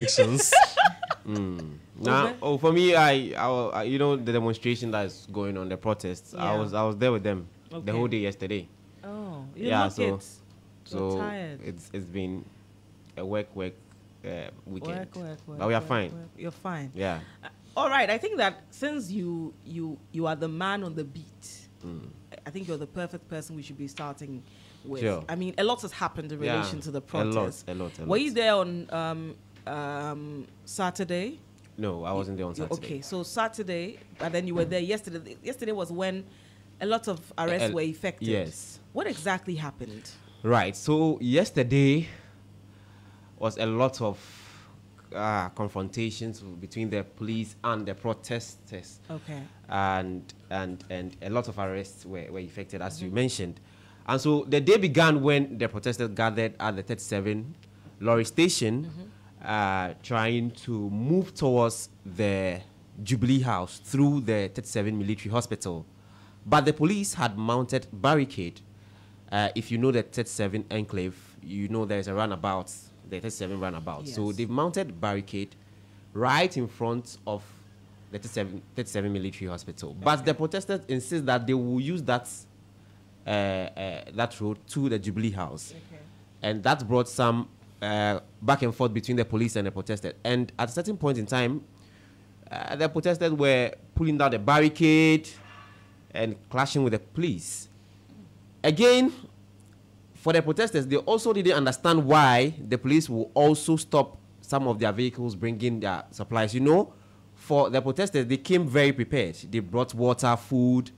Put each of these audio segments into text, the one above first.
Elections. Now, for me, you know, the demonstration that's going on, the protests. Yeah. I was there with them the Okay. whole day yesterday. Oh, you Yeah, look so it. You're so tired. it's been a work weekend, Work, but we are fine. work. You're fine. Yeah. All right. I think that since you are the man on the beat, I think you're the perfect person we should be starting with. Sure. I mean, a lot has happened in Yeah, relation to the a lot, protest. a lot. Were you there on Saturday? No, I wasn't there on Saturday. Okay, so Saturday, and then you were there yesterday. Yesterday was when a lot of arrests were effected. Yes. What exactly happened? Right. So yesterday was a lot of confrontations between the police and the protesters. Okay. And a lot of arrests were effected, as you mentioned. And so the day began when the protesters gathered at the 37 lorry station, trying to move towards the Jubilee House through the 37 military hospital. But the police had mounted barricade. If you know the 37 enclave, you know there's a runabout, the 37 runabout. Yes. So they've mounted barricade right in front of the 37 military hospital. Okay. But the protesters insist that they will use that road to the Jubilee House. Okay. And that brought some back and forth between the police and the protesters. And at a certain point in time, the protesters were pulling down the barricade and clashing with the police. Again, for the protesters, they also didn't understand why the police will also stop some of their vehicles bringing their supplies. You know, for the protesters, they came very prepared. They brought water, food,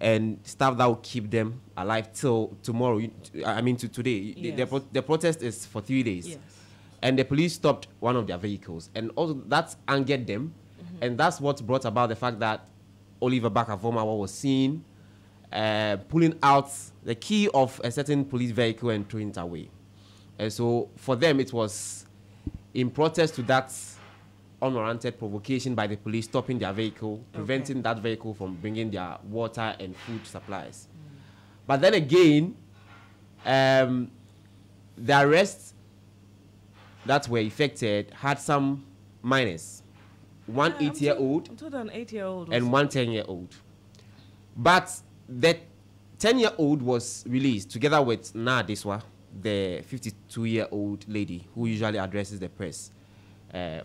and stuff that will keep them alive till tomorrow. To today. Yes. The protest is for 3 days. Yes. And the police stopped one of their vehicles. And also that angered them. And that's what brought about the fact that Oliver Bakavoma was seen pulling out the key of a certain police vehicle and throwing it away. And so for them, it was in protest to that unwarranted provocation by the police stopping their vehicle, preventing that vehicle from bringing their water and food supplies. But then again, the arrests that were effected had some minors. One 8-year-old I'm told an 8-year-old and one 10-year-old. But the 10-year-old was released together with Nadiswa, the 52-year-old lady who usually addresses the press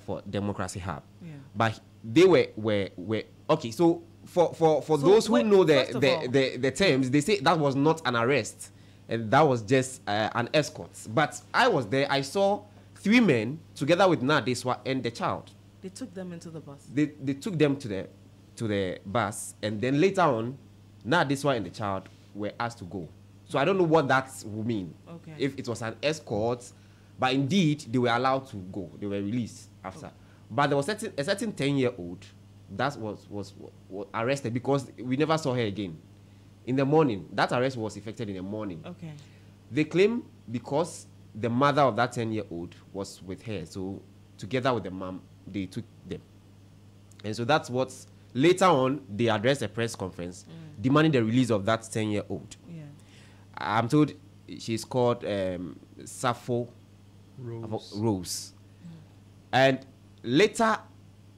for Democracy Hub. Yeah. But they were okay. So for those who know the terms, they say that was not an arrest, and that was just an escort. But I was there. I saw 3 men together with Nadiswa and the child. They took them into the bus. They took them to the bus, and then later on, Nadiswa and the child were asked to go. So I don't know what that would mean. Okay. If it was an escort, but indeed they were allowed to go. They were released after. But there was a certain 10-year-old that was arrested because we never saw her again. In the morning, that arrest was effected in the morning. Okay. They claim because the mother of that 10-year-old was with her, so together with the mom, they took them. And so that's what later on they addressed a press conference demanding the release of that 10-year-old. Yeah. I'm told she's called Sappho Rose. And later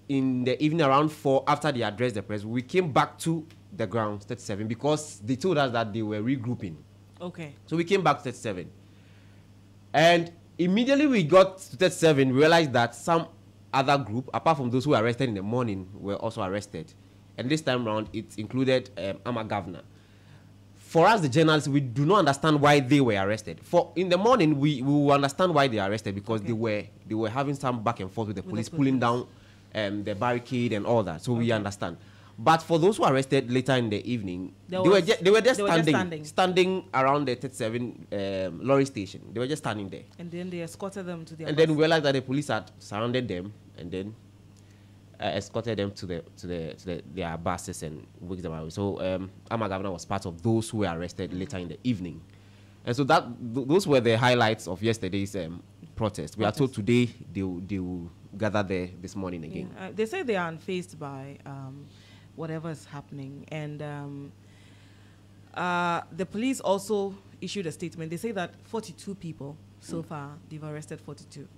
in the evening around 4, after they addressed the press, we came back to the ground 37 because they told us that they were regrouping. Okay. So we came back to 37. And immediately we got to 37, we realized that some other group, apart from those who were arrested in the morning, were also arrested. And this time around, it included Ama Governor. For us, the journalists, we do not understand why they were arrested. For in the morning, we will understand why they are arrested because they were having some back and forth with the police, pulling down the barricade and all that. So we understand. But for those who were arrested later in the evening, they were just standing around the 37 lorry station. They were just standing there. And then they escorted them to their And bus. then we realized that the police had surrounded them and then escorted them to their buses and whisked them away. So Ama Governor was part of those who were arrested later in the evening. And so those were the highlights of yesterday's protest. We are told today they will gather there this morning again. Yeah. They say they are unfazed by whatever is happening. And the police also issued a statement. They say that 42 people so far, they've arrested 42.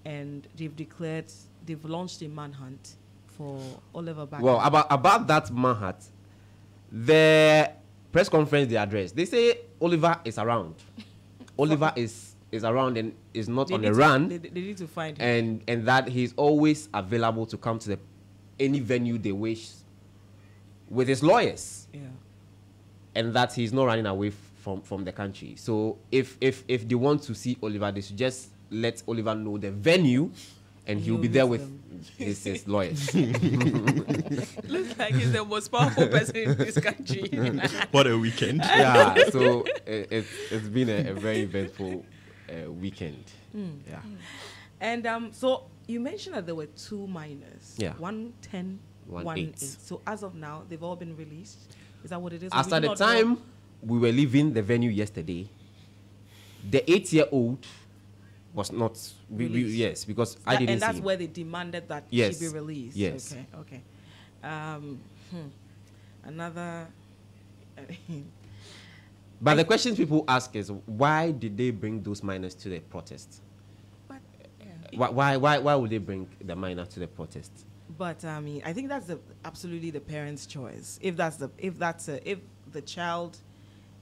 and they've launched a manhunt for Oliver Bacchus. Well, about that manhunt, the press conference they addressed, they say Oliver is around. Oliver is around and is not on the run. They need to find him. And that he's always available to come to any venue they wish with his lawyers. Yeah. And that he's not running away from the country. So if they want to see Oliver, they should just let Oliver know the venue, and he'll be there with his lawyers. Looks like he's the most powerful person in this country. What a weekend. Yeah, so it's been a very eventful weekend. Yeah. And so you mentioned that there were 2 minors. Yeah. 110, 1 8. 8. So as of now, they've all been released. Is that what it is? As at the time we were leaving the venue yesterday, the 8-year-old was not Released. yes, because I didn't and that's see him. where they demanded that Yes. she be released. Yes. Okay. Another. But the questions people ask is, why did they bring those minors to the protest? But, Why would they bring the minor to the protest? But I mean, I think that's absolutely the parents' choice. If the child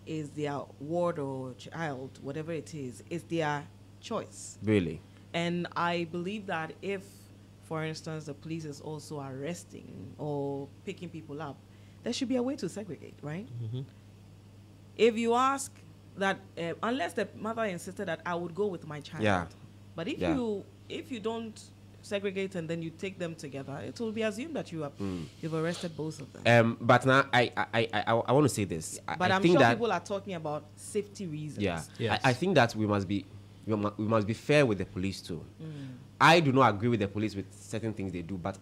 is their ward or child, whatever it is, it's their choice. Really? And I believe that if, for instance, the police is also arresting or picking people up, there should be a way to segregate, right? Mm-hmm. If you ask that, unless the mother insisted that I would go with my child, Yeah. but if you don't segregate and then you take them together, it will be assumed that you've arrested both of them. But now I want to say this. But I'm think sure that, people are talking about safety reasons. yeah, Yes. I think that we must be fair with the police too. I do not agree with the police with certain things they do, but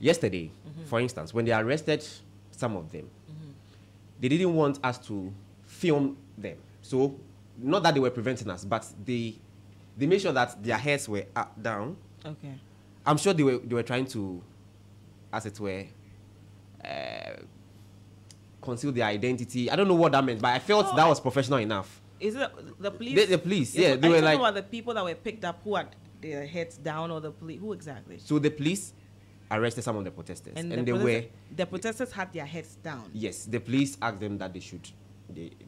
yesterday, for instance, when they arrested some of them, they didn't want us to film them. So, not that they were preventing us, but they made sure that their heads were up, down. Okay. I'm sure they were trying to, as it were, conceal their identity. I don't know what that meant, but I felt that was professional enough. Is it the police? The police, Yes, yeah, so they are were you talking like. about the people that were picked up who had their heads down, or the police? Who exactly? So the police arrested some of the protesters, and the protesters had their heads down. yes, the police asked them that they should.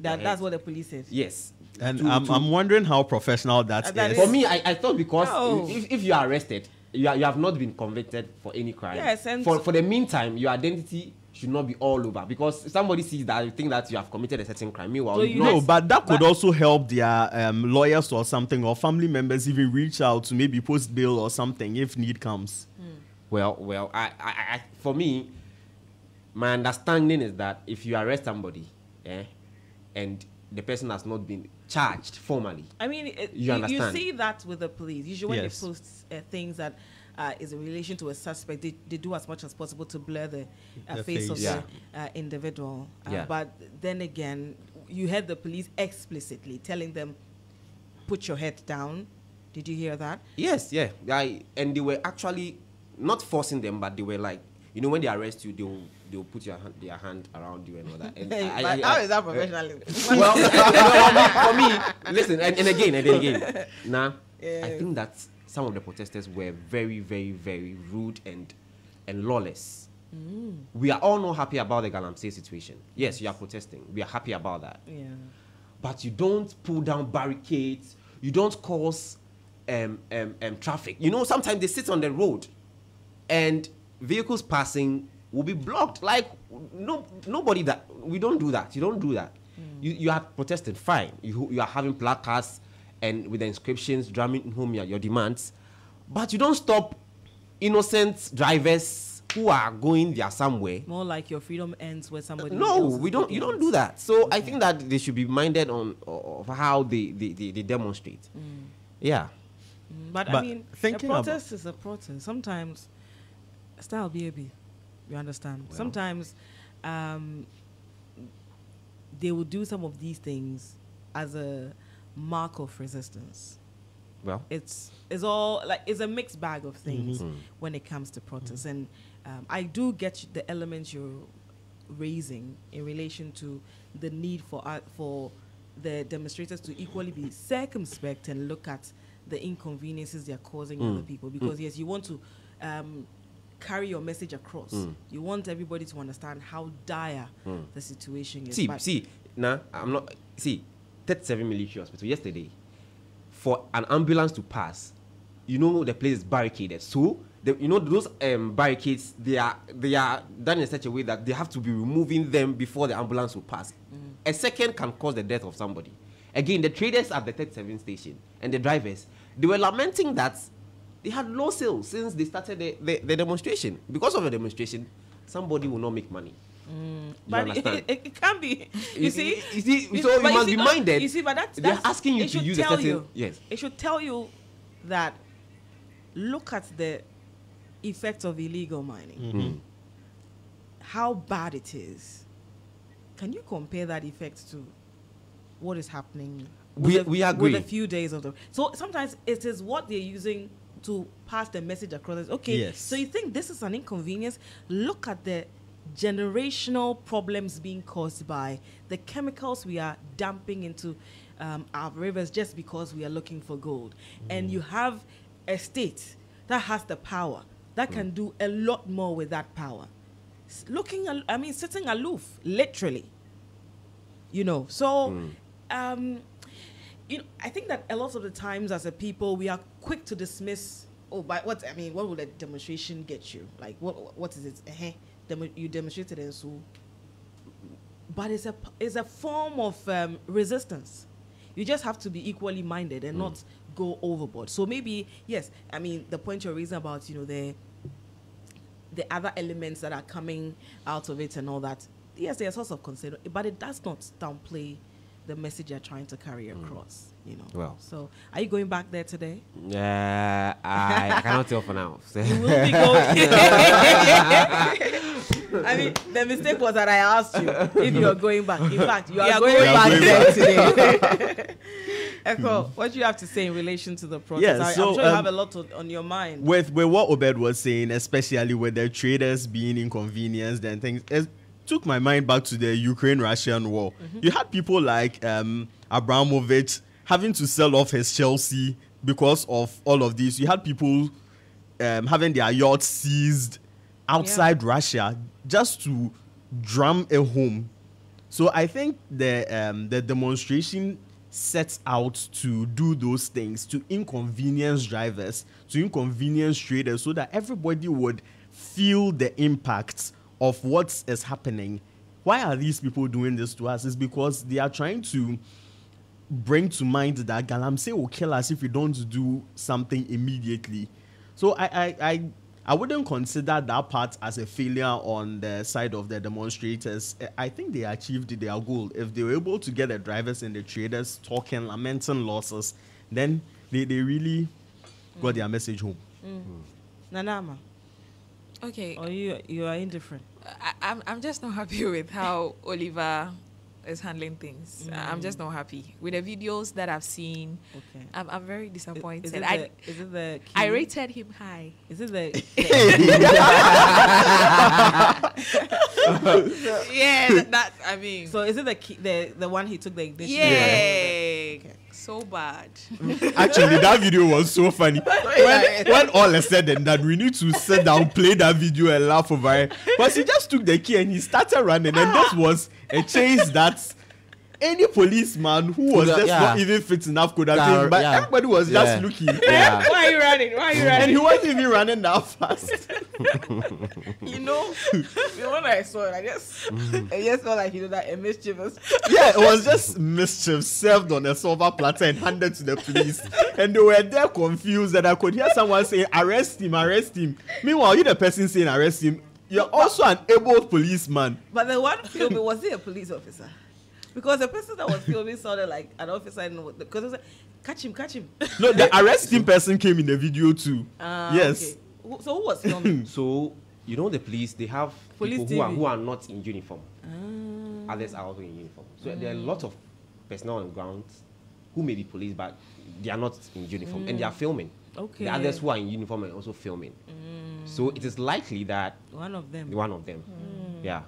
That's what the police said. Yes. And I'm wondering how professional that That is. For me, I thought because No. if you are arrested, you have not been convicted for any crime. Yes, and for the meantime, your identity should not be all over, because if somebody sees that, you think that you have committed a certain crime. Meanwhile, So you you know. No, but that could also help their lawyers or something, or family members even reach out to maybe post bail or something if need comes. Well, I for me, my understanding is that if you arrest somebody, and the person has not been charged formally, I mean, You understand? see that with the police. Usually, when Yes. they post things that is in relation to a suspect, they do as much as possible to blur the The face of face. the individual. Yeah. But then again, you heard the police explicitly telling them, "Put your head down." Did you hear that? yes, yeah, and they were actually not forcing them, but they were like, when they arrest you, they'll put their hand around you and all that. And But how is that professionalism? well, for me, listen, and again, now, Yeah. I think that some of the protesters were very, very, very rude and lawless. We are all not happy about the Galamsey situation. Yes, you are protesting. We are happy about that. Yeah. But you don't pull down barricades. You don't cause traffic. Sometimes they sit on the road, and vehicles passing will be blocked. Like, nobody that we don't do that. You don't do that. You are protesting, fine. You are having placards and with the inscriptions drumming home your demands, but you don't stop innocent drivers who are going there somewhere. More like your freedom ends where somebody. No, else's we don't. You don't do that. So I think that they should be minded of how they demonstrate. Yeah. But I But mean, a thinking protest is a protest. Sometimes, style baby, you understand. Well. Sometimes, they will do some of these things as a mark of resistance. Well. It's all like it's a mixed bag of things when it comes to protests, and I do get the elements you're raising in relation to the need for the demonstrators to equally be circumspect and look at the inconveniences they're causing other people. Because yes, you want to carry your message across. You want everybody to understand how dire the situation is. I'm not. See, 37 military hospital yesterday. For an ambulance to pass, you know the place is barricaded. So those barricades, they are done in such a way that they have to be removing them before the ambulance will pass. A second can cause the death of somebody. Again, the traders at the 37 station and the drivers, they were lamenting that they had low sales since they started the demonstration. Because of the demonstration, somebody will not make money. But it can be. You see, so you must be minded. You see, but they're asking you to use a certain. Yes. It should tell you that look at the effect of illegal mining. How bad it is. Can you compare that effect to what is happening? We agree. With a few days of them. So sometimes it is what they're using to pass the message across. Okay, yes. So you think this is an inconvenience? Look at the generational problems being caused by the chemicals we are dumping into our rivers just because we are looking for gold. And you have a state that has the power that can do a lot more with that power. Sitting aloof, literally. So I think that a lot of the times as a people, we are quick to dismiss, what will a demonstration get you? Like, what is it? You demonstrated and so. But it's a form of resistance. You just have to be equally minded and not go overboard. So maybe, yes, the point you're raising about, the other elements that are coming out of it and all that, yes, they are source of concern, but it does not downplay the message you're trying to carry across, Well, so are you going back there today? I cannot tell for now. You will be going. The mistake was that I asked you if you are going back. In fact, you are going back there today. Echo, what do you have to say in relation to the protest? Yeah, I'm sure you have a lot on your mind. With what Obed was saying, especially with the traders being inconvenienced and things, it took my mind back to the Ukraine-Russian war. You had people like Abramovich having to sell off his Chelsea because of all of this. You had people having their yachts seized outside Russia just to drum a home. So I think the demonstration sets out to do those things, to inconvenience drivers, to inconvenience traders, so that everybody would feel the impact of what is happening. Why are these people doing this to us? It's because they are trying to bring to mind that Galamsey will kill us if we don't do something immediately. So I wouldn't consider that part as a failure on the side of the demonstrators. I think they achieved their goal. If they were able to get the drivers and the traders talking, lamenting losses, then they really got their message home. Nanama. Okay. Or you are indifferent? I'm just not happy with how Oliver is handling things. I'm just not happy with the videos that I've seen. Okay. I'm very disappointed. Is it the key? I rated him high. Is it the yeah, that so is it the key, the one he took the ignition? Yeah. Okay. So bad. Actually, that video was so funny. When all is said and done, we need to sit down, play that video and laugh over it. But he just took the key and he started running, and this was a chase that any policeman who was not even fit enough could have been. But everybody was just looking. Why are you running? And he wasn't even running that fast. The one I saw it, I just felt like that a mischievous. Yeah, it was just mischief served on a silver platter and handed to the police. And they were there confused, and I could hear someone saying, arrest him, arrest him. Meanwhile, you the person saying arrest him, you're also an able policeman. But the one filming, was he a police officer? Because the person that was filming sounded like an officer, because it was like, catch him. No, the arresting person came in the video too. Yes. Okay. So who was filming? So, the police, they have police people who are not in uniform. Others are also in uniform. So there are a lot of personnel on the ground who may be police, but they are not in uniform. And they are filming. Okay. The others who are in uniform are also filming. So it is likely that one of them. Yeah.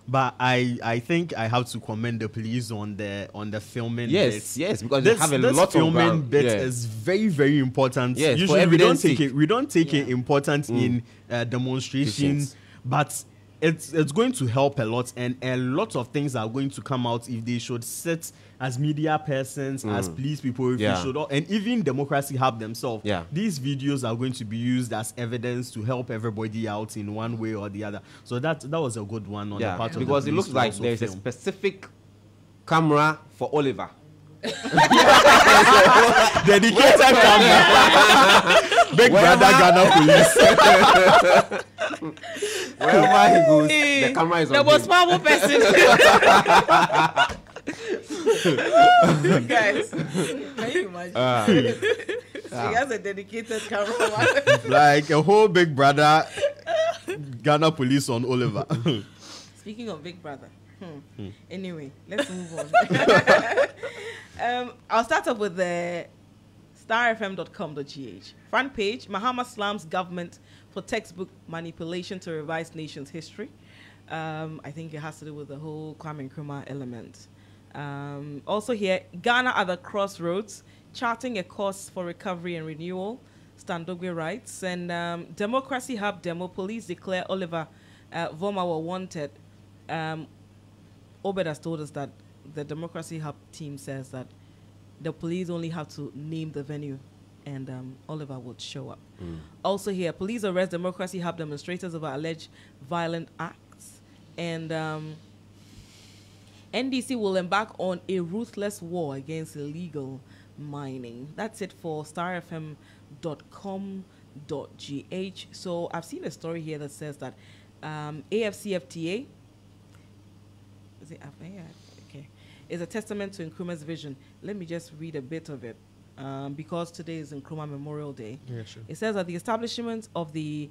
But I think I have to commend the police on the filming. Yes, bit. because they have a lot of filming ground. bit is very, very important. Yes, for usually evidence we don't take it Yeah. important in demonstrations, but it's going to help a lot, and a lot of things are going to come out if they should sit as media persons, as police people, if Yeah. they should, and even Democracy Hub themselves. Yeah. These videos are going to be used as evidence to help everybody out in one way or the other. So that was a good one on the part of the because it police looks to like also there's a film. specific camera for Oliver. Dedicated camera. Big brother Ghana police. Wherever he goes, the camera is on the him. most powerful person. Guys, can you imagine? He has a dedicated camera. Like a whole Big Brother Ghana police on Oliver. Speaking of Big Brother. Anyway, let's move on. I'll start off with the starfm.com.gh. Front page, Mahama slams government for textbook manipulation to revise nation's history. I think it has to do with the whole Kwame Nkrumah element. Also here, Ghana at the crossroads, charting a course for recovery and renewal. Standogwe writes. And Democracy Hub demo, police declare Oliver Vomawa wanted. Obed has told us that the Democracy Hub team says that the police only have to name the venue and Oliver would show up. Also here, police arrest Democracy Hub demonstrators over alleged violent acts. And NDC will embark on a ruthless war against illegal mining. That's it for starfm.com.gh. So I've seen a story here that says that AFCFTA is it okay, is a testament to Nkrumah's vision. Let me just read a bit of it because today is Nkrumah Memorial Day. Yeah, sure. It says that the establishment of the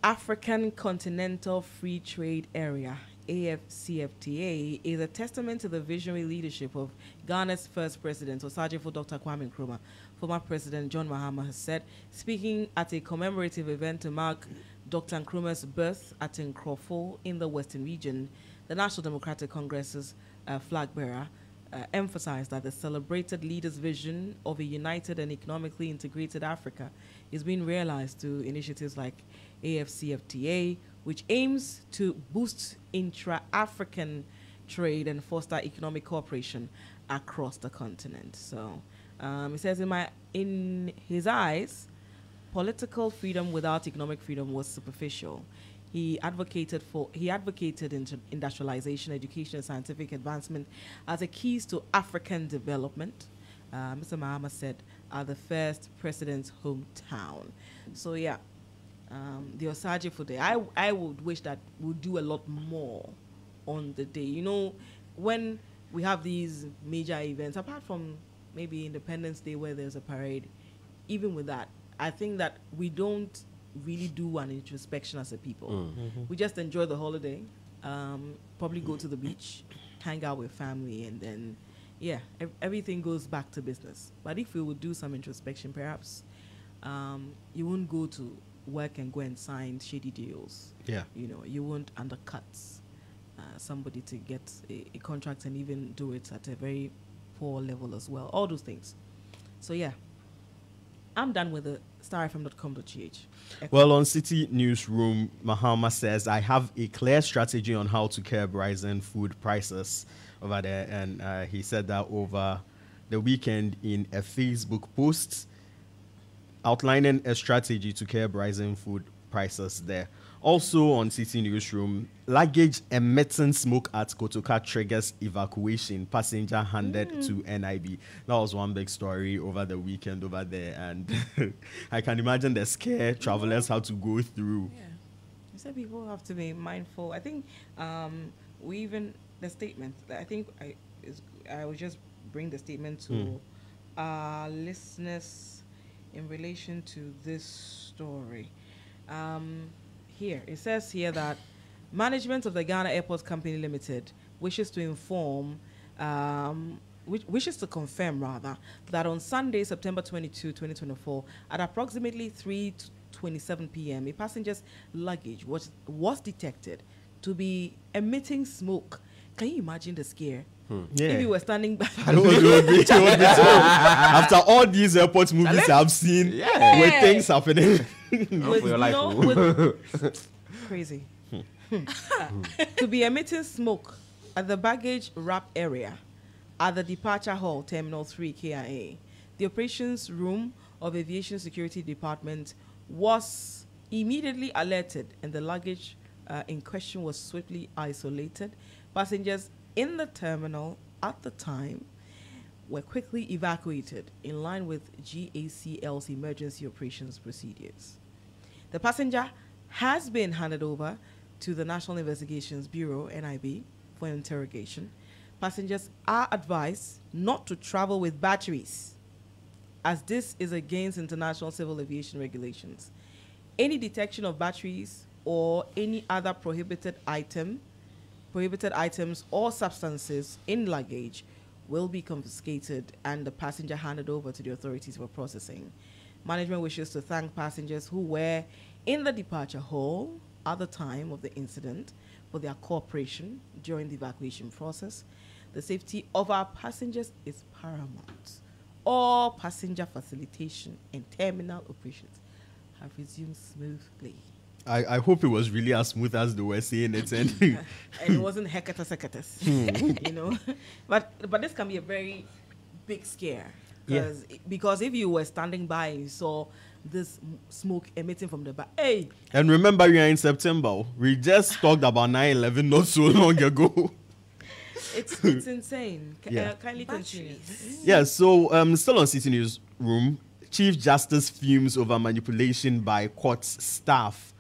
African Continental Free Trade Area, AFCFTA, is a testament to the visionary leadership of Ghana's first president, Osajifo Dr. Kwame Nkrumah. Former President John Mahama has said, speaking at a commemorative event to mark Dr. Nkrumah's birth at Nkrofo in the Western region, the National Democratic Congress's flag bearer emphasized that the celebrated leader's vision of a united and economically integrated Africa is being realized through initiatives like AFCFTA, which aims to boost intra-African trade and foster economic cooperation across the continent. So it says, in his eyes, political freedom without economic freedom was superficial. He advocated industrialization, education, and scientific advancement as the keys to African development. Mr. Mahama said, at the first president's hometown. So yeah, the Osajifo Day. I would wish that we'd do a lot more on the day. You know, when we have these major events, apart from maybe Independence Day where there's a parade, even with that, I think that we don't really do an introspection as a people. We just enjoy the holiday, probably go to the beach, hang out with family, and then everything goes back to business. But if we would do some introspection, perhaps you won't go to work and go and sign shady deals. You know, you won't undercut somebody to get a contract and even do it at a very poor level as well. All those things. So yeah, I'm done with the starfm.com.gh. Well, on City Newsroom, Mahama says, I have a clear strategy on how to curb rising food prices over there. And he said that over the weekend in a Facebook post outlining a strategy to curb rising food prices there. Also on City Newsroom, luggage emitting smoke at Kotoka triggers evacuation. Passenger handed to NIB. That was one big story over the weekend over there. And I can imagine the scare travelers had to go through. Yeah. You said people have to be mindful. I think we even, the statement, I think I will just bring the statement to our listeners in relation to this story. Here, it says here that management of the Ghana Airports Company Limited wishes to confirm that on Sunday, September 22, 2024, at approximately 3:27 p.m., a passenger's luggage was detected to be emitting smoke. Can you imagine the scare? Yeah. If you were standing back. It would be terrible. After all these airport movies I've seen, with things happening. with, for your life, oh. with crazy. To be emitting smoke at the baggage wrap area at the departure hall, Terminal 3 KIA. The operations room of Aviation Security Department was immediately alerted, and the luggage in question was swiftly isolated. Passengers in the terminal at the time were quickly evacuated in line with GACL's emergency operations procedures. The passenger has been handed over to the National Investigations Bureau, NIB, for interrogation. Passengers are advised not to travel with batteries, as this is against international civil aviation regulations. Any detection of batteries or any other prohibited items or substances in luggage will be confiscated and the passenger handed over to the authorities for processing. Management wishes to thank passengers who were in the departure hall at the time of the incident for their cooperation during the evacuation process. The safety of our passengers is paramount. All passenger facilitation and terminal operations have resumed smoothly. I hope it was really as smooth as they were saying it. And And it wasn't hecatus, you know. But this can be a very big scare. Because if you were standing by and you saw this smoke emitting from the back, hey! And remember, we are in September. We just talked about 9/11 not so long ago. It's insane. Kindly continue. Yeah, so still on City Newsroom, Chief Justice fumes over manipulation by court's staff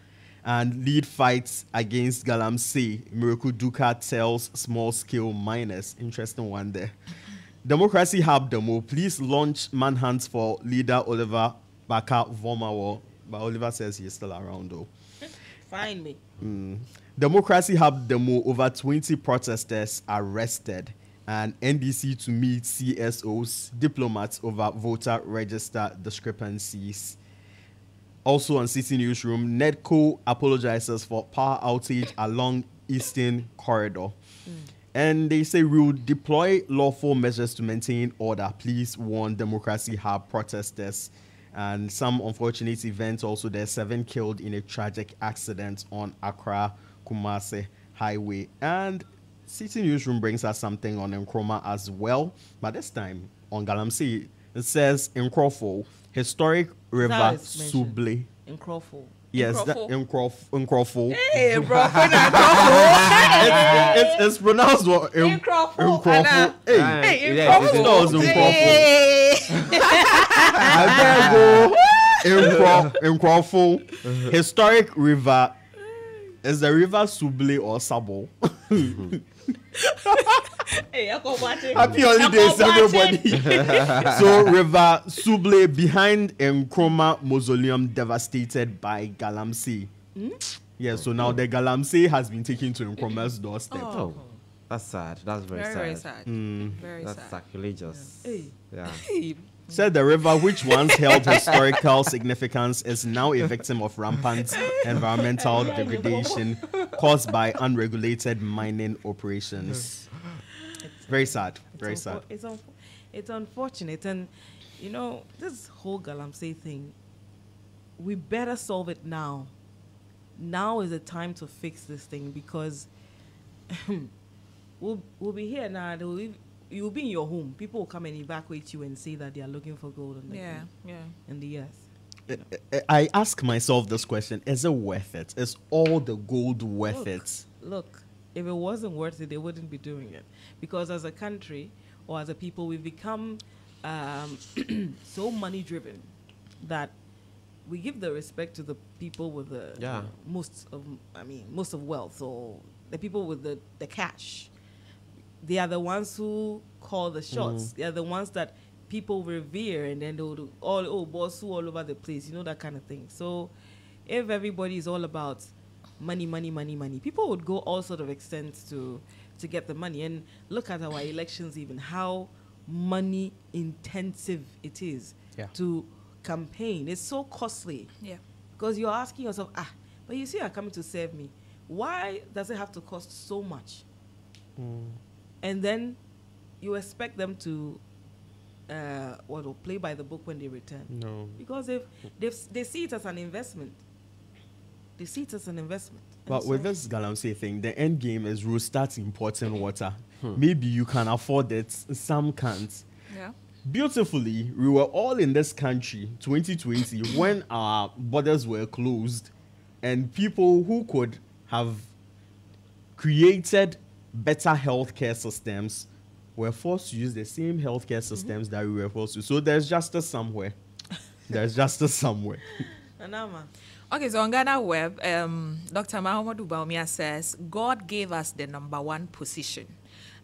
and lead fights against Galamsey. Miracle Duka tells small-scale miners. Interesting one there. Democracy Hub Demo, please launch manhunts for leader Oliver Baka-Vomawo. But Oliver says he's still around though. Find me. Democracy Hub Demo, over 20 protesters arrested. And NDC to meet CSOs, diplomats over voter register discrepancies. Also on City Newsroom, NEDCO apologizes for power outage along Eastern Corridor. And they say we'll deploy lawful measures to maintain order. Please warn Democracy Hub protesters. And some unfortunate events also. There's 7 killed in a tragic accident on Accra-Kumasi Highway. And City Newsroom brings us something on Nkrumah as well. But this time on Galamsey, it says Nkrofo, historic river Suble. Nkrofo. Yes, Nkrofo. Hey, bro, It's pronounced what? Nkrofo. Hey, Nkrofo. Nkrofo. Historic river. Is the river Suble or Sabo? Happy holidays, everybody. So, River Suble behind Nkrumah Mausoleum devastated by Galamsey. Yeah, so now the Galamsey has been taken to Nkrumah's doorstep. Oh, that's sad. That's very sad. Very sad. Very That's sad. sacrilegious. Yeah. Said the river, which once held historical significance, is now a victim of rampant environmental degradation caused by unregulated mining operations. Very sad. Very sad. It's unfortunate. And, you know, this whole Galamsey thing, we better solve it now. Now is the time to fix this thing, because we'll be here now. You'll be in your home. People will come and evacuate you and say that they are looking for gold in the earth. I ask myself this question: is it worth it? Is all the gold worth it? Look, if it wasn't worth it, they wouldn't be doing it. Because as a country or as a people, we've become so money-driven that we give the respect to the people with the most of wealth, or the people with the cash. They are the ones who call the shots. They are the ones that people revere, and then they'll do boss all over the place, you know, that kind of thing. So if everybody is all about money, people would go all sort of extents to get the money. And look at our elections, even how money intensive it is to campaign. It's so costly. Yeah. Because you're asking yourself, but you see, you're coming to serve me. Why does it have to cost so much? And then you expect them to play by the book when they return. No. Because they see it as an investment. They see it as an investment. But with this Galamsey thing, the end game is we'll start importing water. Maybe you can afford it, some can't. Yeah. Beautifully, we were all in this country 2020 when our borders were closed, and people who could have created better healthcare systems were forced to use the same healthcare systems that we were forced to. So there's justice somewhere. There's justice somewhere. Anama. Okay, so on Ghana Web, Dr. Mahamudu Bawumia says, God gave us the number one position.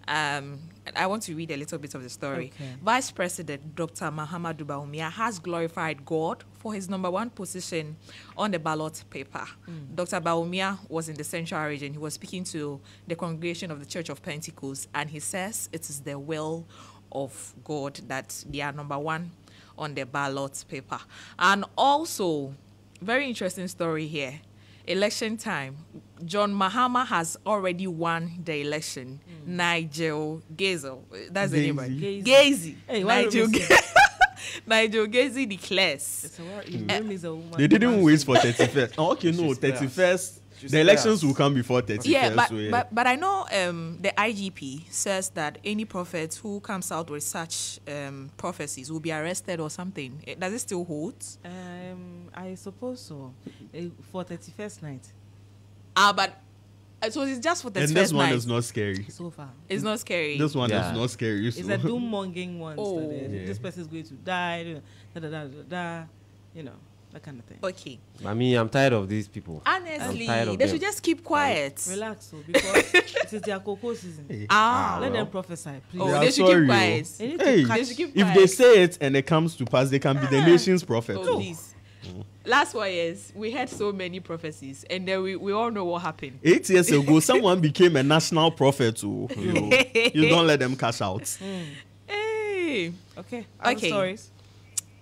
I want to read a little bit of the story. Okay. Vice President Dr. Mahamudu Bawumia has glorified God for his number one position on the ballot paper. Dr. Bawumia was in the Central region. He was speaking to the congregation of the Church of Pentecost, and he says it is the will of God that they are number one on the ballot paper. And also, very interesting story here. Election time. John Mahama has already won the election. Nigel Gazel. That's the name, right? Gazy. Hey, why Nigel don't we say- Nigel Gazy declares. It's a word. His name is a woman. They didn't wait for 31st. Oh, okay, no, She's fair. 31st. She's The elections fair. will come before 31st. Yeah, but, so yeah. but I know the IGP says that any prophet who comes out with such prophecies will be arrested or something. Does it still hold? I suppose so. For 31st night, But so it's just for the And first this one night. is not scary. so far. It's not scary. This one Yeah. is not scary. It's so- a doom-mongering one. Oh. Yeah. This person is going to die. Da, da, da, da, da, you know, that kind of thing. Okay. I mean, I'm tired of these people. Honestly, tired of they them. should just keep quiet. Relax, so because it is their cocoa season. Hey. Ah. Let well. them prophesy, please. Oh, They they are should sorry, keep oh. quiet. They need to Hey, catch- They should keep if quiet. they say it and it comes to pass, they can be the nation's prophet. Oh, please. Last 4 years, we had so many prophecies, and then we all know what happened. 8 years ago, someone became a national prophet. Oh, you don't let them cash out. Hey, Okay. Other Okay. stories.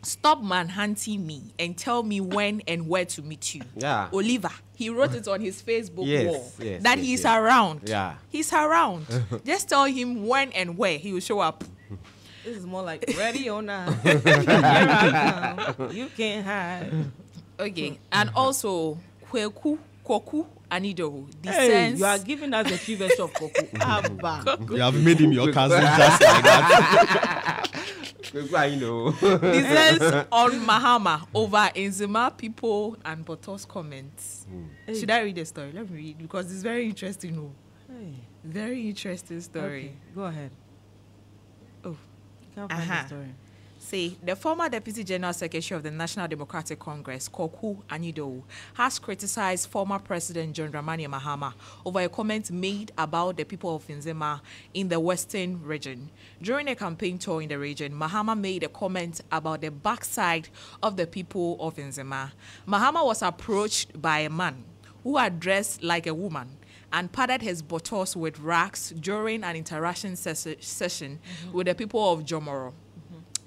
stop manhunting me and tell me when and where to meet you. Yeah. Oliver, he wrote it on his Facebook Yes, wall yes, that yes, he's yes. around. Yeah. He's around. Just tell him when and where he will show up. This is more like ready or not. Here I come. You can't hide. Okay, and also Koku Anido Hey, descends. you are giving us the tree version of cocoa. Abba. You have made him your cousin just like that. You know. descends on Mahama over Nzima people and Botos comments. Hey. Should I read the story? Let me read because it's very interesting. Oh. Hey. Very interesting story. Okay, go ahead. Oh. Can't find Uh-huh. the story. Say, the former Deputy General Secretary of the National Democratic Congress, Koku Anido, has criticized former President John Dramani Mahama over a comment made about the people of Nzema in the Western region. During a campaign tour in the region, Mahama made a comment about the backside of the people of Nzema. Mahama was approached by a man who had dressed like a woman and padded his buttocks with rags during an interaction session with the people of Jomoro.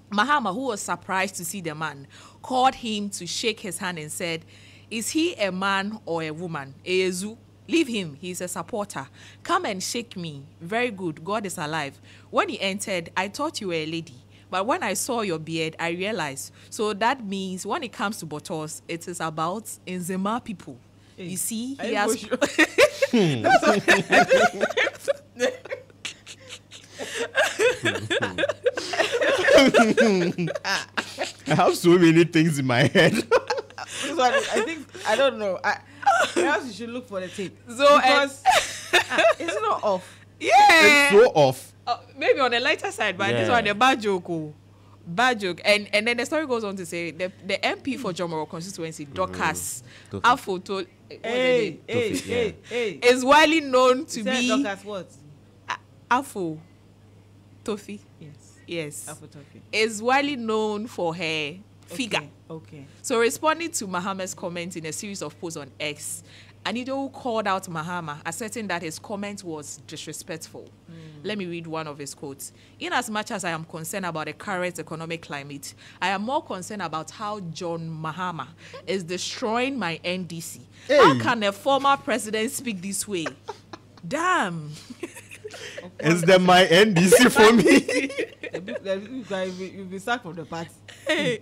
Mahama, who was surprised to see the man, called him to shake his hand and said, "Is he a man or a woman? Ezu, leave him. He's a supporter. Come and shake me. Very good. God is alive." When he entered, I thought you were a lady. But when I saw your beard, I realized. So that means when it comes to Botos, it is about Nzema people. Hey, You see, are he you has... I have so many things in my head. This one, I think, I don't know. Perhaps you should look for the tape. So, because it's not off. Yeah. It's so off. Maybe on the lighter side, but this Yeah. one a bad joke. Oh. Bad joke. And then the story goes on to say the MP for Jomoro constituency, Dorcas Tofi. Afo told Hey, hey, Tofi, hey, hey. is widely known to You said be Dorcas what? Afo Tofi. Yes. Yes. Apotofi. Is widely known for her figure. Okay. So responding to Mahama's comment in a series of posts on X, Anido called out Mahama, asserting that his comment was disrespectful. Let me read one of his quotes. In as much as I am concerned about the current economic climate, I am more concerned about how John Mahama is destroying my NDC. How can a former president speak this way? Damn. Is that my NDC for me? You'll be sacked from the party.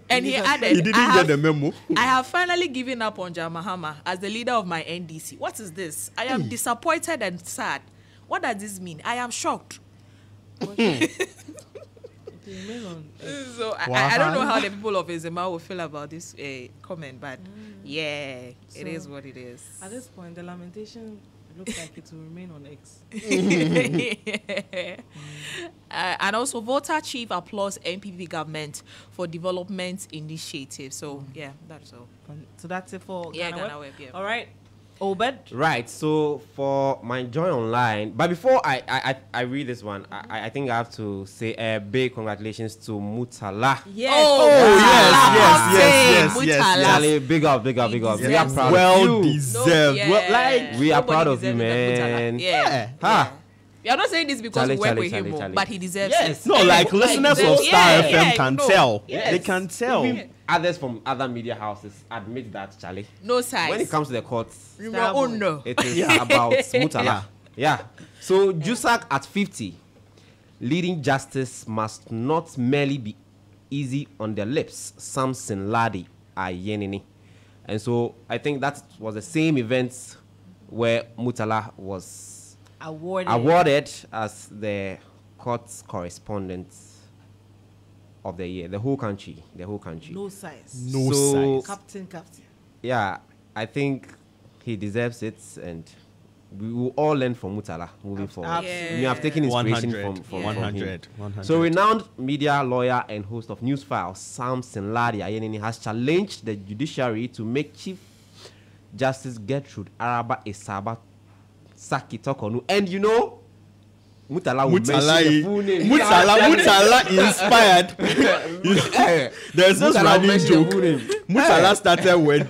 And he added, He didn't get the memo. I have finally given up on John Mahama as the leader of my NDC. What is this? I am disappointed and sad. What does this mean? I am shocked. So I don't know how the people of Ezema will feel about this comment, but yeah, So, it is what it is. At this point, the lamentation looks like it will remain on X. And also, Volta chief applauds NPP government for development initiatives. So yeah, that's all. So that's it for Yeah, Ghana Ghana Web. Web, yeah. All right, Obed. Right. So for my joy online, but before I read this one, I think I have to say a big congratulations to Mutala. Yes. Yes. Charlie, big up. We are Deserves proud Well of you. deserved. yeah. Well, like, We are Nobody proud of you, deserves it than Mutala. man. Yeah. Ha. We are not saying this because we work Charlie, with him, Charlie. but he deserves Yes. it. no, like listeners of Star FM can tell. Yes. They can tell. Even others from other media houses admit that, Charlie. No size. When it comes to the courts, Remember, oh no. it is about Mutala. Yeah. So Jusak at 50, leading justice must not merely be easy on their lips. Samson Ladi Ayenini. And so I think that was the same event where Mutala was awarded as the court's correspondent of the year. The whole country. No size. No So- size. Captain. Yeah, I think he deserves it, and we will all learn from Mutala moving forward. Yeah. We have taken inspiration 100, from 100, him. 100. So renowned media lawyer and host of News Files, Samson Ladi Ayenini, has challenged the judiciary to make Chief Justice Gertrude Araba Esaba Saki Tokonu. And you know, Mutala will mention the full name. Mutala inspired. There's this Mutala will running mention the joke. full name. Mutala started with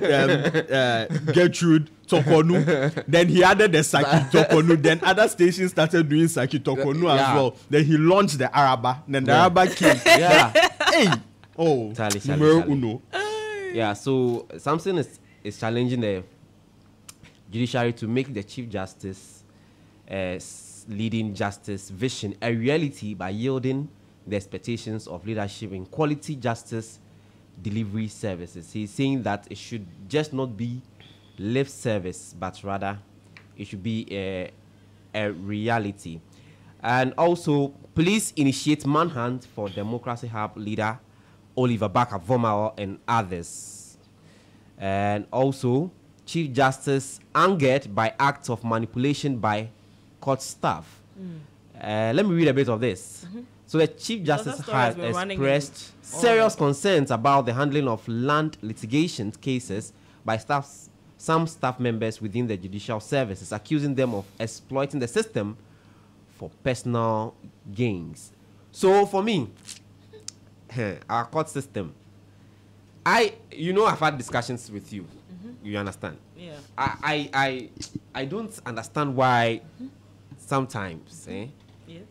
Gertrude Tokonu. Then he added the Saki Tokonu. Then other stations started doing Saki Tokonu as Yeah. well. Then he launched the Araba. Then the Araba came. Yeah. Hey! Oh, Charlie. numero uno. Yeah, so Samson is challenging the judiciary to make the Chief Justice leading justice vision a reality by yielding the expectations of leadership in quality justice delivery services. He's saying that it should just not be lip service, but rather it should be a reality. And also, police initiate manhunt for Democracy Hub leader Oliver Barker-Vormawor and others. And also, Chief Justice angered by acts of manipulation by court staff. Let me read a bit of this. So the Chief Justice that story has has been running expressed all serious concerns about the handling of land litigation cases by some staff members within the judicial services, accusing them of exploiting the system for personal gains. So for me, our court system, I've had discussions with you. You understand? Yeah. I don't understand why sometimes Yes.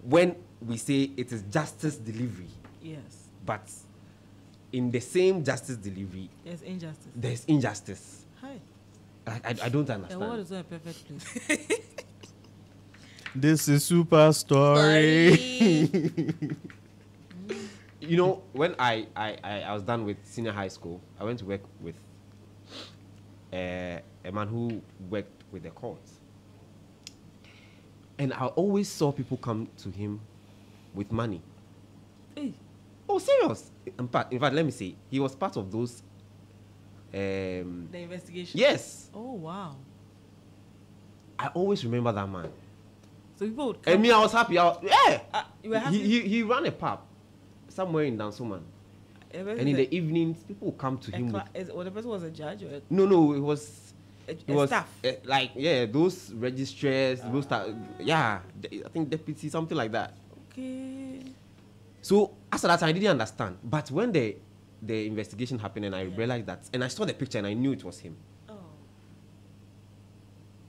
when we say it is justice delivery, Yes. but in the same justice delivery There's injustice. there's injustice. Hi. I don't The understand. world is not a perfect place. This is Super Story. You know, when I was done with senior high school, I went to work with a man who worked with the courts. And I always saw people come to him with money. Hey. Oh, serious? In fact, let me say, he was part of those. The investigation. Yes, Oh wow. I always remember that man. So people would come. And me, I was happy. Yeah. You were happy. He ran a pub somewhere in Dansoman. And in the evenings, people would come to him. Or the person was a judge or No, it was. a It was staff. those registrars, those I think deputy, something like that. Okay. So after that, I didn't understand. But when the investigation happened and I realized that, and I saw the picture and I knew it was him. Oh.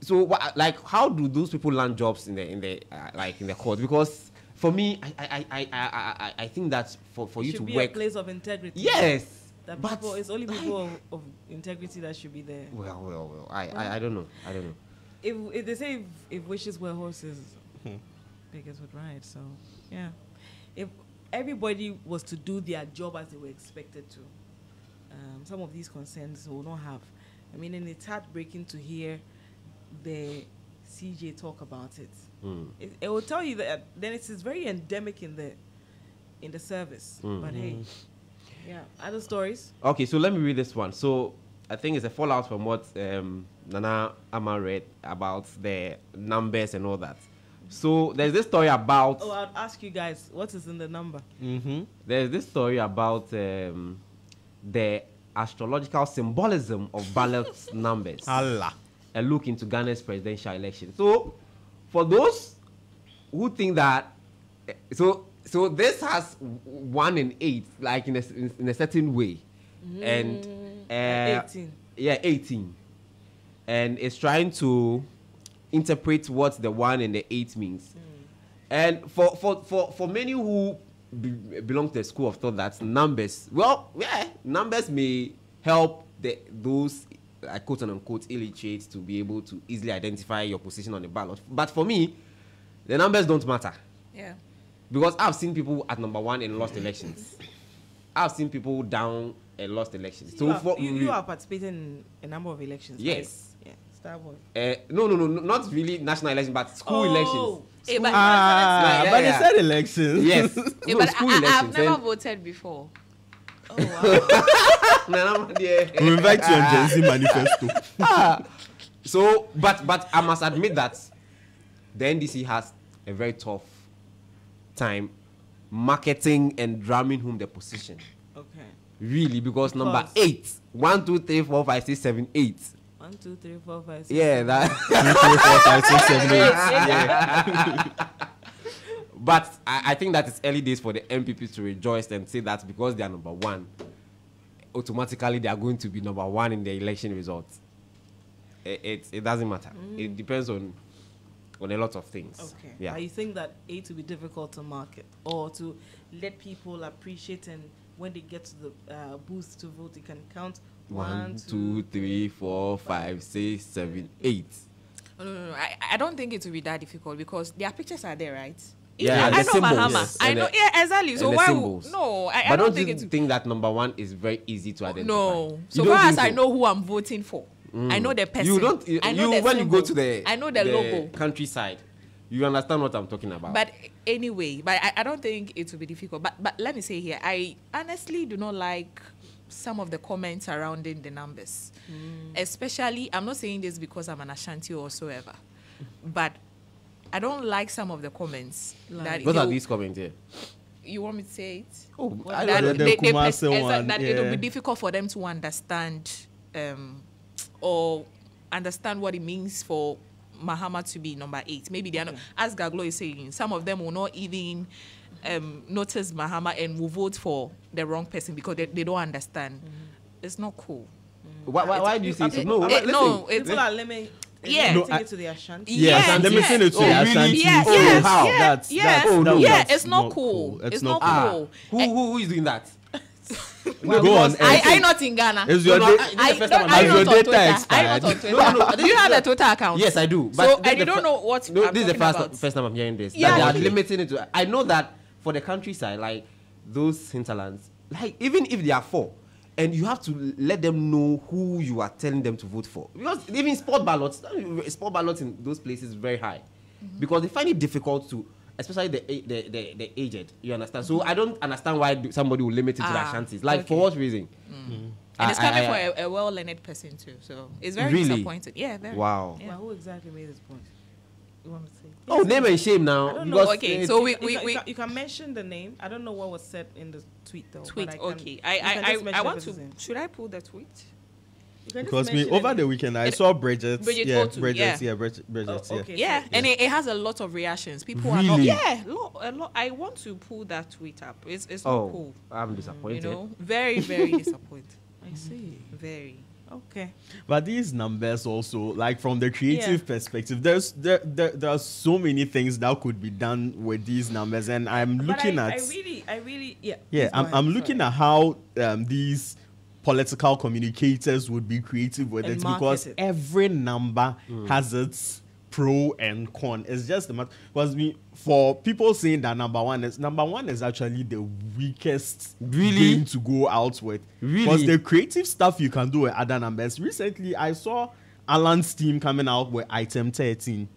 So like, how do those people land jobs in the like in the court? Because for me, I think that for It you should to be work, a place of integrity. yes, That but people, it's only people of integrity that should be there. well, I don't know. If they say if wishes were horses, beggars would ride. So yeah, if everybody was to do their job as they were expected to, some of these concerns will not have. I mean, and it's heartbreaking to hear the CJ talk about it. It will tell you that then it is very endemic in the service. But hey, yeah, other stories. Okay, so let me read this one. So I think it's a fallout from what Nana Ama read about the numbers and all that. So there's this story about. Oh, I'll ask you guys, what is in the number? There's this story about the astrological symbolism of ballot numbers. Allah. A look into Ghana's presidential election. So, for those who think that, so this has 1 in 8, like in a certain way, and 18. Yeah, 18, and it's trying to interpret what the 1 and the 8 means. And for many who belong to the school of thought that numbers, numbers may help those quote unquote illiterate to be able to easily identify your position on the ballot. But for me, the numbers don't matter. Yeah. Because I've seen people at number 1 and lost elections. I've seen people down and lost elections. So you are participating in a number of elections. Yes. Right? Yeah. Starr boy. No, not really national elections, but school elections. But they said elections. Yes. Yeah, No, but school I've never elections. voted before. Oh wow. We invite you on Gen Z manifesto. So, but I must admit that the NDC has a very tough time marketing and drumming home the position. Okay. Really, because number 8, 1, 2, 3, 4, 5, 6, 7, 8. 1, 2, 3, 4, 5, 6. Yeah, that. 2, 3, 4, 5, 6, 7, 8. But I think that it's early days for the MPP to rejoice and say that because they are number 1, automatically they are going to be number 1 in the election results. It doesn't matter. It depends on a lot of things. Okay. Yeah. You think that 8 will be difficult to market or to let people appreciate, and when they get to the booth to vote, they can count 1, 2, 3, 4, 5, 6, 7, 8. No. I don't think it will be that difficult because their pictures are there, right? Yeah, I the know symbols. Mahama. Yes. I And know, the- yeah, exactly. So and the why? symbols. No, I But don't don't think you it's. think that number 1 is very easy to identify? No. You So don't far as think I so? know who I'm voting for, I know the person. You don't. I know the when you go symbol. to the. I know the logo. Countryside. You understand what I'm talking about. But anyway, I don't think it will be difficult. But let me say here, I honestly do not like some of the comments surrounding the numbers. Especially, I'm not saying this because I'm an Ashanti or whatsoever, but I don't like some of the comments. Like- what are these comments here? You want me to say it? Oh, I That, know the Kumasi one, that it will yeah. be difficult for them to understand or understand what it means for Mahama to be number 8. Maybe they are not, as Gaglo is saying, some of them will not even notice Mahama and will vote for the wrong person because they don't understand. It's not cool. Why do you say so? No, it's People are limiting Yeah. No, it to the Ashanti. Yes, let me send it to Oh, the really? Ashanti. Yes, Oh, yes, how? yes, yes. that's- Yeah, that's it's not cool. It's not cool. Who is doing that? Go on. I not in Ghana. Is your No, no, da- This is I the first don't, time I I'm Has your not on data Twitter. I expired? not on Twitter. No, no, Do you have a Twitter account? Yes, I do. So this and you is the don't know what No, I'm this is the talking about. first time I'm hearing this. Yeah, That they are actually. limiting it to. I know that for the countryside, like those hinterlands, like even if they are 4, and you have to let them know who you are telling them to vote for, because even sport ballots in those places is very high, because they find it difficult to, especially the aged. You understand? So I don't understand why somebody will limit it to the Ashantis. Like for okay. what reason? And it's coming for a well-learned person too. So it's very Really? disappointing. Yeah, very. Wow. Yeah. Well, who exactly made this point? You want me to say? Oh, name and shame now. I don't know. because Okay, it- so You can mention the name. I don't know what was said in the tweet though. tweet. But I can, Okay, you can just I mention the want to. person's name. Should I pull the tweet? You can just Because me mention over the the name. weekend I saw Bridget. Bridget Yeah, Otu, Bridget. yeah. Yeah, Bridget. Oh, Yeah. okay. Yeah, So- and it has a lot of reactions. People are not. Really? Yeah, a lot. I want to pull that tweet up. It's not Oh, cool. I'm You disappointed. know, very disappointed. I see. Very. Okay. But these numbers also, like from the creative Yeah. perspective, there are so many things that could be done with these numbers, and I'm But looking I at really, yeah. yeah, please go I'm ahead, looking sorry. at how these political communicators would be creative with And it, market because it. every number has its pro and con. It's just the matter, because for people saying that number one is actually the weakest Really? game to go out with. Really? Because the creative stuff you can do with other numbers. Recently, I saw Alan's team coming out with item 13.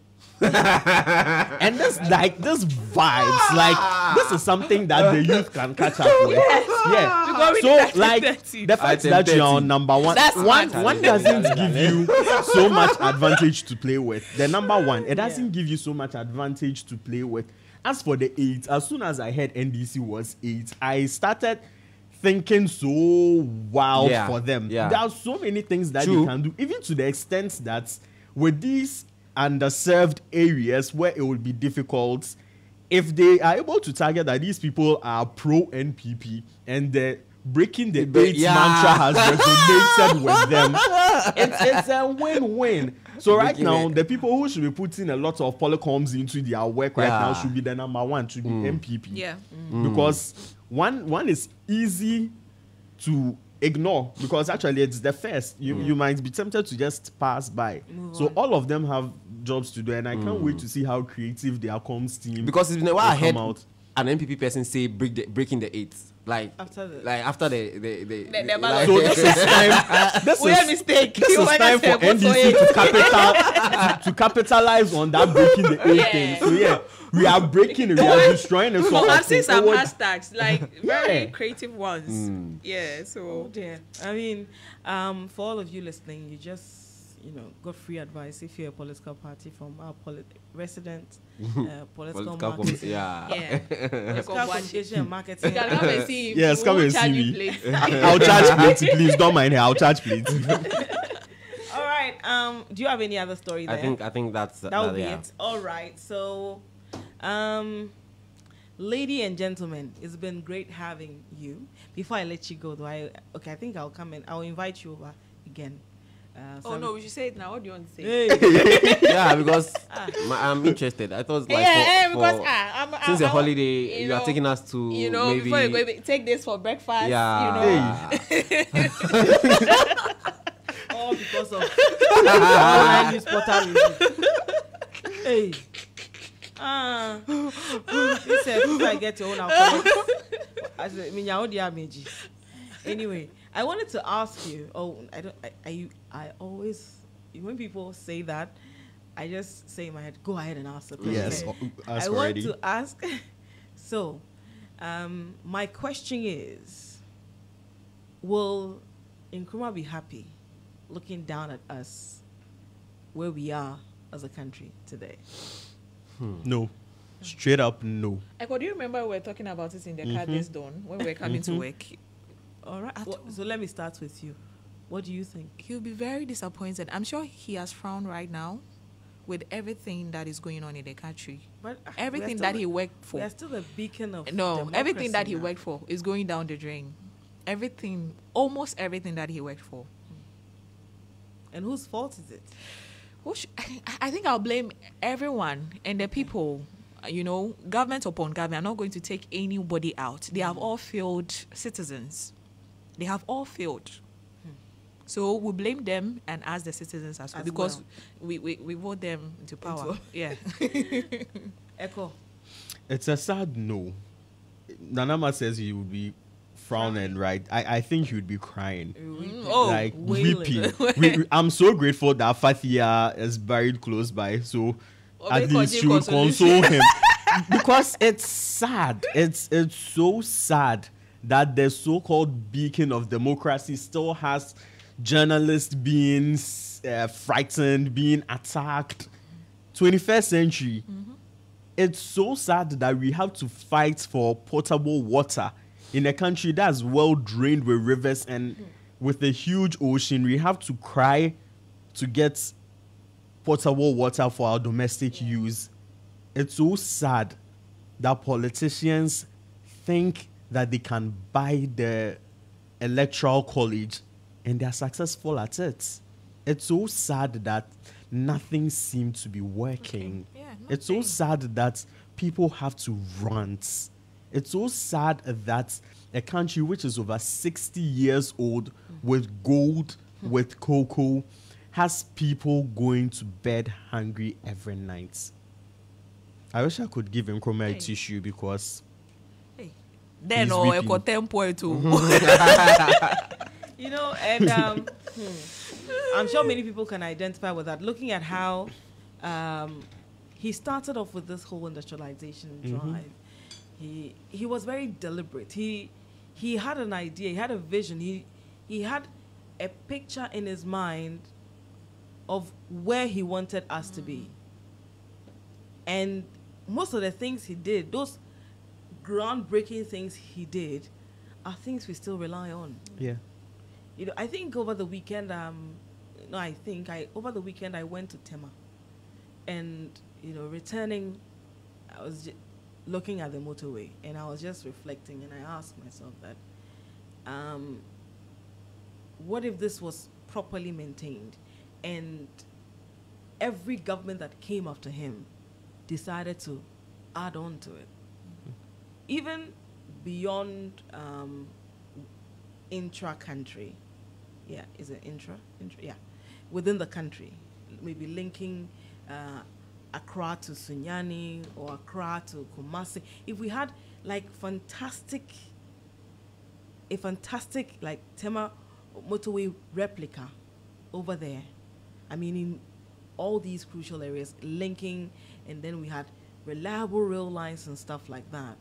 And this vibes, like this is something that the youth can catch up with. Yeah. Because we So did like 30. the fact Item that you're 30. on number one, That's one smart. doesn't give you so much advantage to play with. The number one, it doesn't give you so much advantage to play with. As for the 8, as soon as I heard NDC was 8, I started thinking so wild Yeah, for them. yeah. There are so many things that True. they can do, even to the extent that with these underserved areas where it will be difficult, if they are able to target that these people are pro NPP and the breaking the eight Yeah. mantra has resonated with them, it's a win-win. So right Breaking now, it. the people who should be putting a lot of polycoms into their work right now Yeah. should be the number one, should be MPP. Yeah. Because one is easy to ignore, because actually it's the first. You might be tempted to just pass by. So all of them have jobs to do, and I can't wait to see how creative their comms team Because it's been a while I will heard come out. an MPP person say breaking the 8. Like After the- after the The like- So this is time. This We is had mistake. This You is wanna time say for vote for NDC it. to capitalize on that breaking the eight thing. So yeah, we are breaking it. We are destroying it. So I've seen some forward- hashtags, like very Yeah. creative ones. Yeah, Oh so dear. I mean, for all of you listening, you just got free advice if you're a political party from our resident political Political marketing. yeah. yeah. Political communication and marketing. You can come and see him. Yes, He come won't and see charge you me. plates. I'll charge plate, please. Don't mind her. I'll charge plate. All right. Do you have any other story there? I think that's that would be yeah. it. All right. So, lady and gentlemen, it's been great having you. Before I let you go, though, I think I'll come in. I'll invite you over again. Oh no, we should say it now. What do you want to say? Hey. Yeah, because I'm interested. I thought like because since the I want- holiday you are taking us to maybe before you go, take this for breakfast. yeah. All because of online news portal review. Hey. He said, if I get your own, I'll collect. I said, anyway, I wanted to ask you. Oh, I always, when people say that, I just say in my head, go ahead and ask the question. Yes, ask I want already. to ask. So, my question is, will Nkrumah be happy looking down at us where we are as a country today? No, straight up no. Echo, do you remember we were talking about it in the car this dawn when we were coming to work? All right. So let me start with you. What do you think? He'll be very disappointed. I'm sure he has frowned right now with everything that is going on in the country. But Everything that he worked for. We are still a beacon of No, everything that he democracy worked for is going down the drain. Everything, almost everything that he worked for. now. And whose fault is it? I think I'll blame everyone and the people. Government upon government. I'm not going to take anybody out. They have all failed citizens. They have all failed. So we blame them and ask the citizens as well, As because well. we vote them into power. Yeah. Echo. It's a sad no. Nanama says he would be frowning, right? I think he would be crying. Oh, Like wailing. weeping. I'm so grateful that Fathia is buried close by, so Or at they least she continue would console him. Because it's sad. It's so sad that the so-called beacon of democracy still has journalists being frightened, being attacked. 21st century. It's so sad that we have to fight for potable water in a country that's well drained with rivers and with a huge ocean. We have to cry to get potable water for our domestic use. It's so sad that politicians think that they can buy the electoral college and they are successful at it. It's so sad that nothing seems to be working. Okay. Yeah, It's so nothing. sad that people have to rant. It's so sad that a country which is over 60 years old with gold, with cocoa, has people going to bed hungry every night. I wish I could give Nkrumah a Hey. tissue because Then He's or weeping. echo 10.2. You know, and I'm sure many people can identify with that. Looking at how he started off with this whole industrialization drive, he was very deliberate. He had an idea, he had a vision, he had a picture in his mind of where he wanted us to be. And most of the things he did, those groundbreaking things he did, are things we still rely on. yeah. You know, I think over the weekend, over the weekend I went to Tema, and you know, returning, I was looking at the motorway, and I was just reflecting, and I asked myself that, what if this was properly maintained, and every government that came after him decided to add on to it, even beyond intra-country. Yeah, is it intra? Yeah, within the country, maybe linking Accra to Sunyani or Accra to Kumasi. If we had like a fantastic like Tema motorway replica over there, I mean, in all these crucial areas, linking, and then we had reliable rail lines and stuff like that.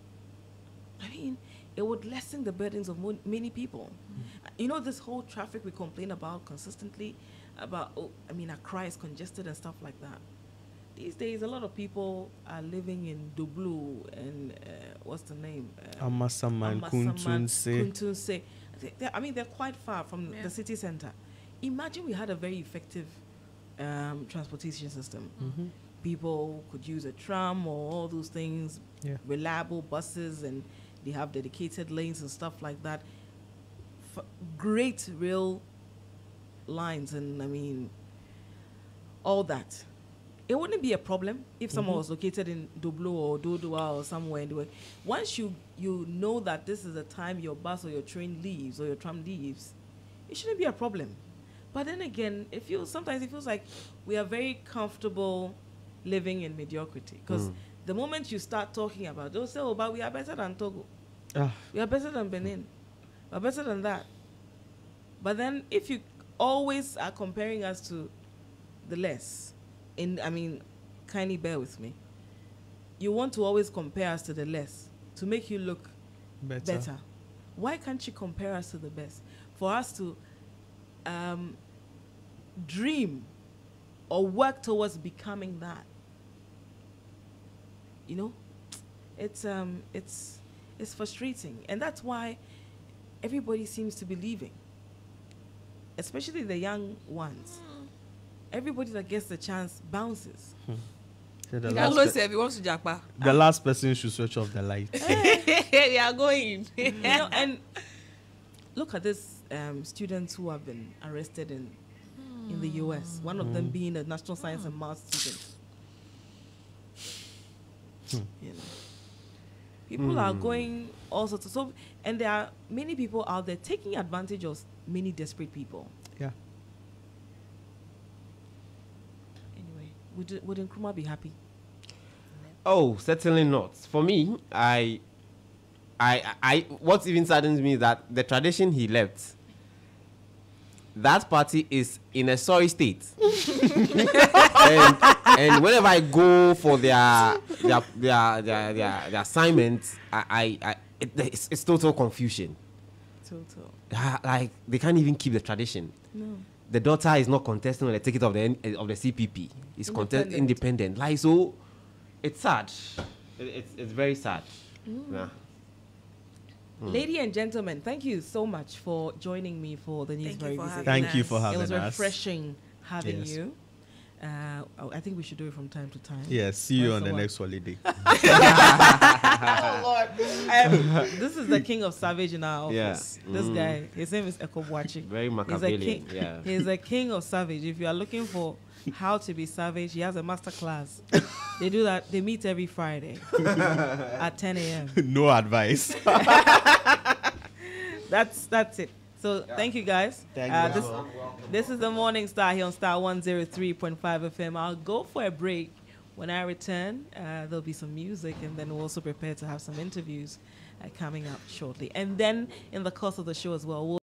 I mean, it would lessen the burdens of many people. You know, this whole traffic we complain about consistently, about, Accra is congested and stuff like that. These days, a lot of people are living in Dublu and, what's the name? Amasaman, Kuntunse. They're quite far from the city center. Imagine we had a very effective transportation system. People could use a tram or all those things, reliable buses, and they have dedicated lanes and stuff like that. Great rail lines, and all that. It wouldn't be a problem if someone was located in Dublo or Dodua or somewhere. Anyway, once you know that this is the time your bus or your train leaves or your tram leaves, it shouldn't be a problem. But then again, sometimes it feels like we are very comfortable living in mediocrity, because the moment you start talking about, they'll say, "Oh, but we are better than Togo. We are better than Benin. We are better than that." But then, if you always are comparing us to the less, kindly bear with me. You want to always compare us to the less to make you look better. Why can't you compare us to the best? For us to dream or work towards becoming that. You know, it's frustrating, and that's why everybody seems to be leaving, especially the young ones. Everybody that gets the chance bounces. The last person should switch off the light. They are going. You know, and look at these students who have been arrested in the US. One of them being a National Science and Maths student. You know, people are going all sorts of and there are many people out there taking advantage of many desperate people. Yeah. Anyway, would Nkrumah be happy? Oh, certainly not. For me, I what even saddens me is that the tradition he left, that party is in a sorry state. and whenever I go for their assignments, it's total confusion. Total. Like they can't even keep the tradition. No. The daughter is not contesting on the ticket of the CPP. It's independent. Like, so it's sad. It's very sad. Yeah. Ladies and gentlemen, thank you so much for joining me for the News Thank you Very for Busy. having Thank you for having It was us. refreshing having Yes. you. I think we should do it from time to time. Yeah, see you Where's on the one? next holiday. Oh Lord! This is the king of savage in our Yeah. office. This guy, his name is Eko Bwachi. Very He's a Machiavellian. king. Yeah. He's a king of savage. If you are looking for how to be savage, he has a master class. They do that. They meet every Friday at 10 a.m. No advice. That's it. So thank you guys. Thank you. This is the Morning Star here on Star 103.5 FM. I'll go for a break. When I return, there'll be some music, and then we'll also prepare to have some interviews coming up shortly. And then in the course of the show as well, we'll